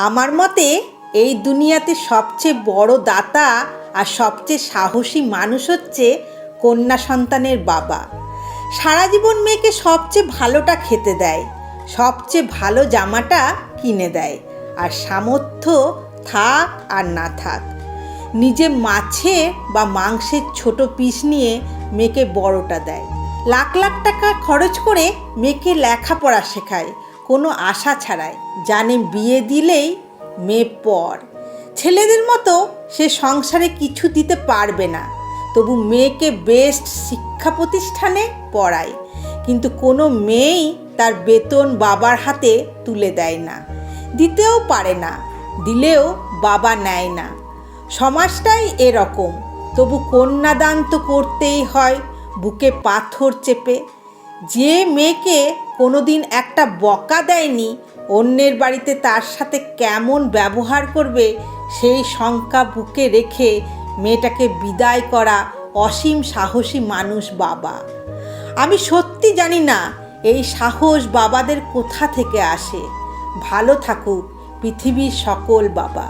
আমার মতে এই দুনিয়াতে সবচেয়ে বড় দাতা আর সবচেয়ে সাহসী মানুষ হচ্ছে কন্যা সন্তানের বাবা। সারা জীবন মেয়েকে সবচেয়ে ভালোটা খেতে দেয়, সবচেয়ে ভালো জামাটা কিনে দেয়, আর সামর্থ্য থাক আর না থাক নিজে মাছের বা মাংসের ছোট পিস নিয়ে মেয়েকে বড়টা দেয়। লাখ লাখ টাকা খরচ করে মেয়েকে লেখাপড়া শেখায় কোনো আশা ছাড়াই, জানে বিয়ে দিলেই মেয়ে পর। ছেলেদের মতো সে সংসারে কিছু দিতে পারবে না, তবু মেয়েকে বেস্ট শিক্ষা প্রতিষ্ঠানে পড়ায়। কিন্তু কোনো মেয়েই তার বেতন বাবার হাতে তুলে দেয় না, দিতেও পারে না, দিলেও বাবা নেয় না। সমাজটাই এরকম। তবু কন্যাদান তো করতেই হয় বুকে পাথর চেপে। যে মেয়েকে কোনোদিন একটা বকা দেয়নি, অন্যের বাড়িতে তার সাথে কেমন ব্যবহার করবে সেই শঙ্কা বুকে রেখে মেয়েটাকে বিদায় করা অসীম সাহসী মানুষ বাবা। আমি সত্যি জানি না এই সাহস বাবাদের কোথা থেকে আসে। ভালো থাকুক পৃথিবীর সকল বাবা।